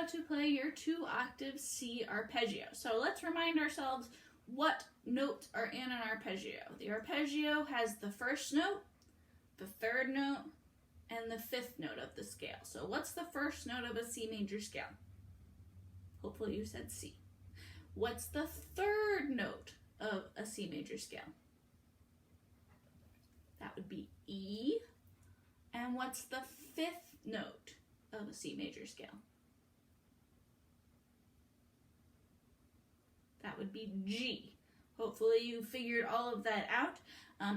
about to play your 2-octave C arpeggio. So let's remind ourselves what notes are in an arpeggio. The arpeggio has the first note, the third note, and the fifth note of the scale. So what's the first note of a C major scale? Hopefully you said C. What's the third note of a C major scale? That would be E. And what's the fifth note of a C major scale? That would be G. Hopefully you figured all of that out.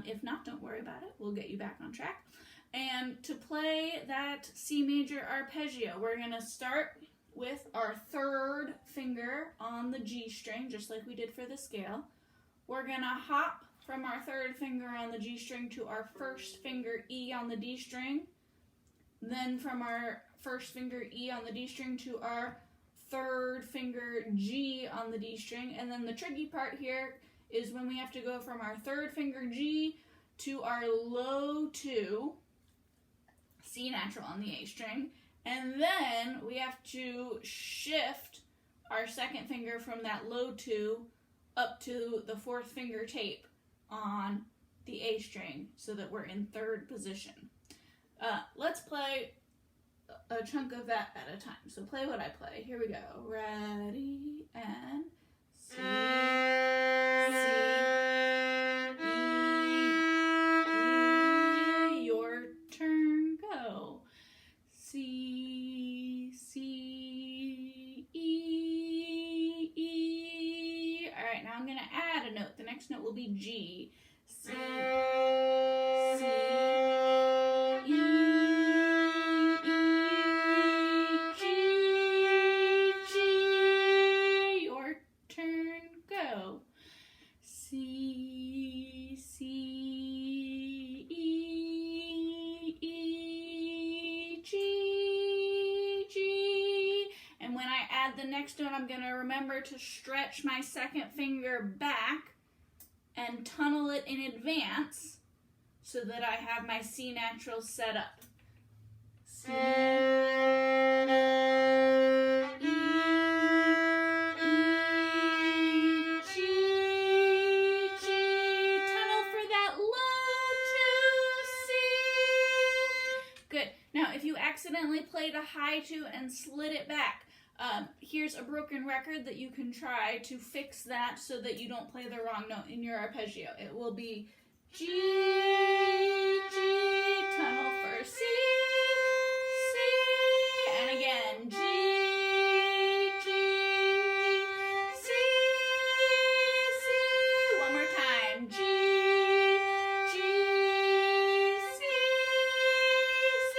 If not, don't worry about it. We'll get you back on track. And to play that C major arpeggio, we're going to start with our third finger on the G string, just like we did for the scale. We're going to hop from our third finger on the G string to our first finger E on the D string. Then from our first finger E on the D string to our third finger G on the D string. And then the tricky part here is when we have to go from our third finger G to our low 2, C natural on the A string. And then we have to shift our second finger from that low 2 up to the fourth finger tape on the A string so that we're in third position. Let's play a chunk of that at a time. So play what I play. Here we go. Ready, and C, C, E, your turn, go. C, C, E, E. All right, now I'm going to add a note. The next note will be G. C, C, E, E, G, G. Your turn, go. C, C, E, E, G, G. And when I add the next note, I'm going to remember to stretch my second finger back and tunnel it in advance so that I have my C natural set up. C, E, G, G. Tunnel for that low 2 C. Good. Now, if you accidentally played a high 2 and slid it back, here's a broken record that you can try to fix that so that you don't play the wrong note in your arpeggio. It will be G, G, tunnel for C, C, and again, G, G, C, C. One more time, G, G, C, C.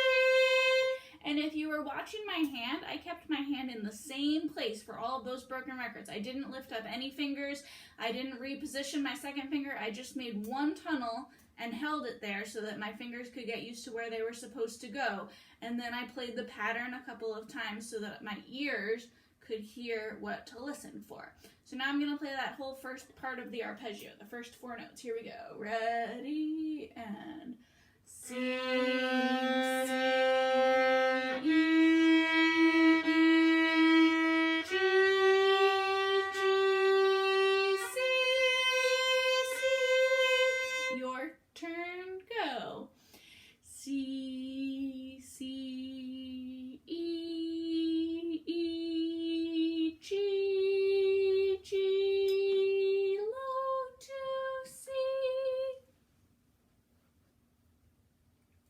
And if you were watching my hand, I kept my hand in the same place for all of those broken records. I didn't lift up any fingers. I didn't reposition my second finger. I just made one tunnel and held it there so that my fingers could get used to where they were supposed to go. And then I played the pattern a couple of times so that my ears could hear what to listen for. So now I'm going to play that whole first part of the arpeggio, the first 4 notes. Here we go. Ready, and C, C, E, C, C, E, E, G, G, low 2 C.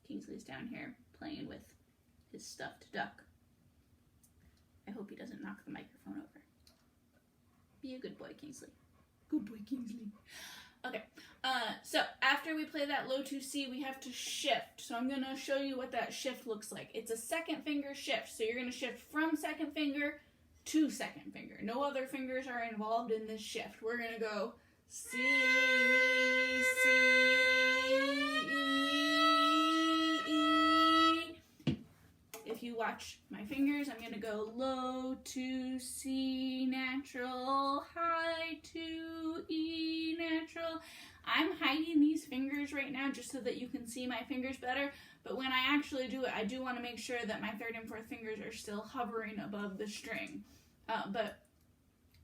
Kingsley's down here playing with his stuffed duck. I hope he doesn't knock the microphone over. Be a good boy, Kingsley. Good boy, Kingsley. Okay, so after we play that low 2C, we have to shift. So I'm going to show you what that shift looks like. It's a second finger shift. So you're going to shift from second finger to second finger. No other fingers are involved in this shift. We're going to go C, C, E, E. If you watch my fingers, I'm going to go low 2 C natural, high 2 E natural. I'm hiding these fingers right now just so that you can see my fingers better, but when I actually do it, I do want to make sure that my third and fourth fingers are still hovering above the string. But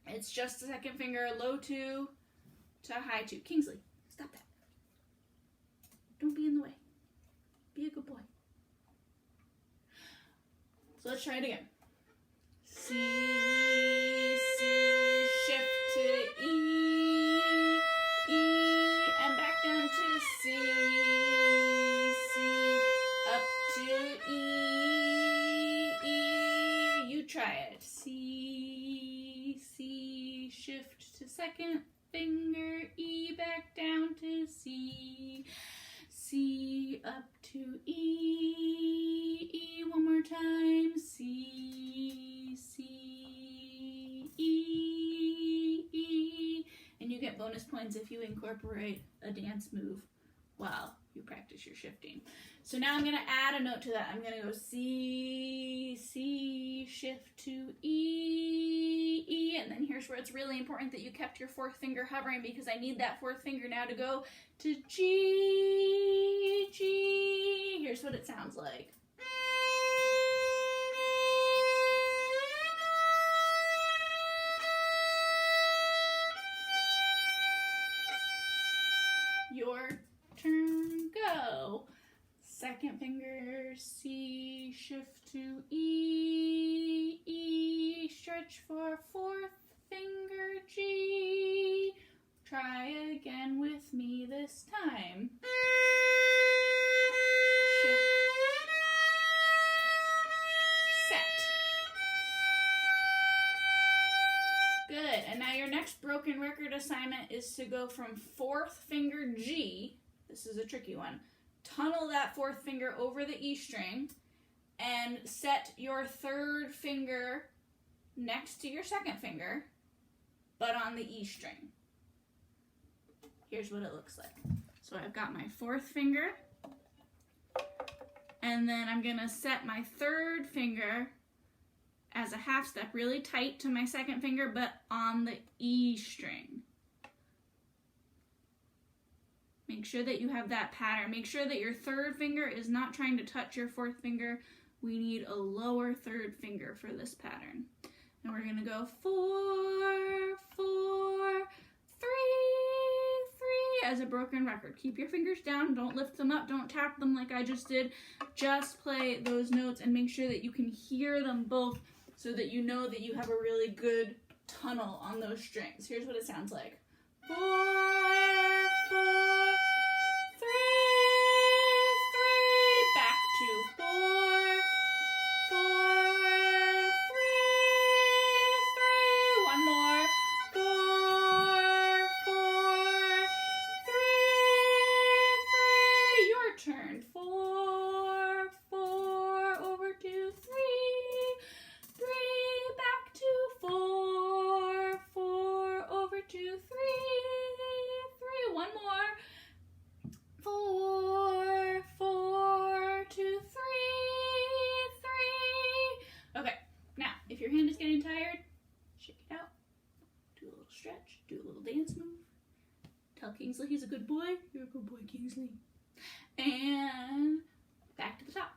it's just the second finger, low 2 to high 2. Kingsley, stop that. Don't be in the way. Be a good boy. So let's try it again. C, C, shift to E, E, and back down to C, C, up to E, E. You try it. C, C, shift to second finger, E, back down to C, C, up to E, E, one more time, C, C, E, E, and you get bonus points if you incorporate a dance move while you practice your shifting. So now I'm going to add a note to that. I'm going to go C, C, shift to E, E, and then here's where it's really important that you kept your fourth finger hovering because I need that fourth finger now to go to G, G. Here's what it sounds like. Your turn, go. Second finger, C, shift to E, E, stretch for fourth finger, G. Try again with me this time. Shift. Set. Good, and now your next broken record assignment is to go from fourth finger G, this is a tricky one, tunnel that fourth finger over the E string, and set your third finger next to your second finger, but on the E string. Here's what it looks like. So I've got my fourth finger, and then I'm gonna set my third finger as a half step really tight to my second finger, but on the E string. Make sure that you have that pattern. Make sure that your third finger is not trying to touch your fourth finger. We need a lower third finger for this pattern. And we're gonna go 4, 4, 3, 3 as a broken record. Keep your fingers down, don't lift them up, don't tap them like I just did. Just play those notes and make sure that you can hear them both so that you know that you have a really good tunnel on those strings. Here's what it sounds like. 4, 4, 3, 3, back to 4, 4, 3, 3, one more, 4, 4, 3, 3, your turn, 4, 4, over to 3, 3, back to 4, 4, over to 3, 3, one more, 4, 4, 2, 3, 3. Okay, now, if your hand is getting tired, shake it out, do a little stretch, do a little dance move, tell Kingsley he's a good boy, you're a good boy, Kingsley, and back to the top.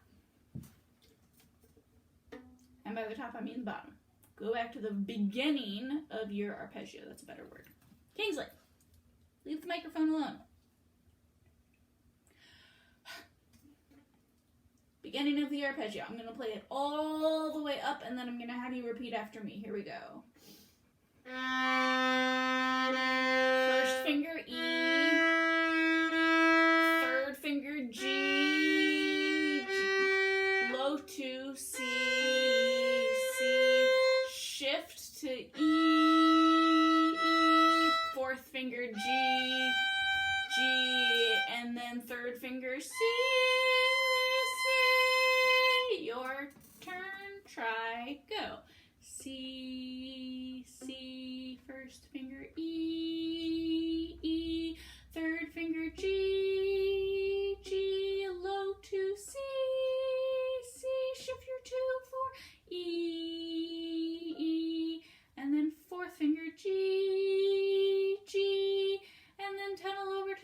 And by the top, I mean the bottom. Go back to the beginning of your arpeggio. That's a better word. Kingsley, leave the microphone alone. Beginning of the arpeggio. I'm going to play it all the way up, and then I'm going to have you repeat after me. Here we go. First finger E. Third finger G. G. Low 2 C. C. Shift to E. E. Fourth finger G. G. And then third finger C. Your turn, try, go. C, C, first finger E, E, third finger G, G, low 2 C, C, shift your 2, 4, E, E, and then fourth finger G, G, and then tunnel over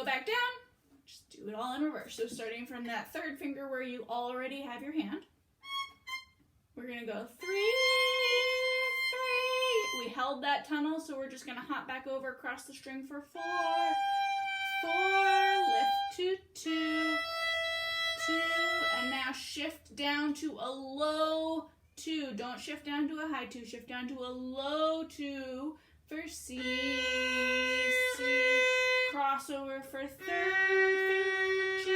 back down, just do it all in reverse. So starting from that third finger where you already have your hand, we're gonna go 3, 3. We held that tunnel, so we're just gonna hop back over across the string for 4, 4, lift to 2, 2, and now shift down to a low 2. Don't shift down to a high 2, shift down to a low 2 for C, C, crossover for third finger G,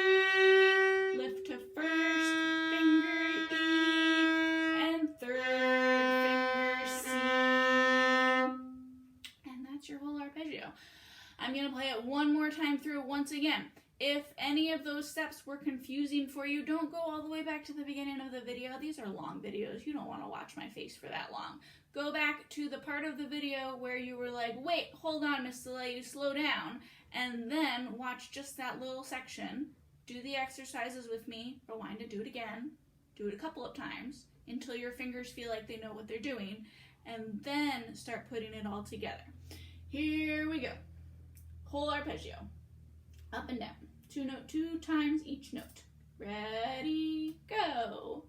lift to first finger E, and third finger C. And that's your whole arpeggio. I'm going to play it one more time through once again. If any of those steps were confusing for you, don't go all the way back to the beginning of the video. These are long videos. You don't want to watch my face for that long. Go back to the part of the video where you were like, wait, hold on, Miss Delay, you slow down, and then watch just that little section. Do the exercises with me, rewind it, do it again, do it a couple of times until your fingers feel like they know what they're doing, and then start putting it all together. Here we go. Whole arpeggio. Up and down. 2 times each note. Ready, go.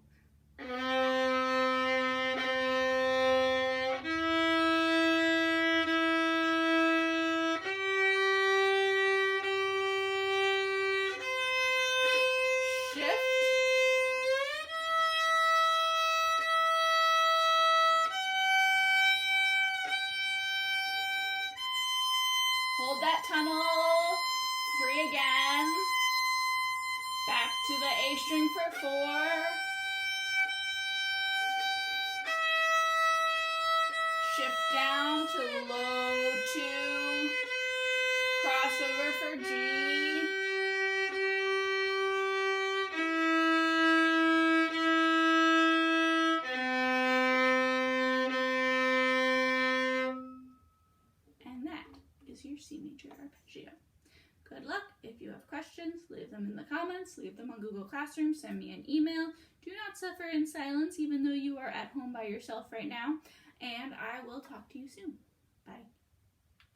Shift. Hold that tunnel. 3 again. Back to the A string for 4. Shift down to low 2. Crossover for G. And that is your C major arpeggio. Good luck. If you have questions, leave them in the comments, leave them on Google Classroom, send me an email. Do not suffer in silence, even though you are at home by yourself right now, and I will talk to you soon.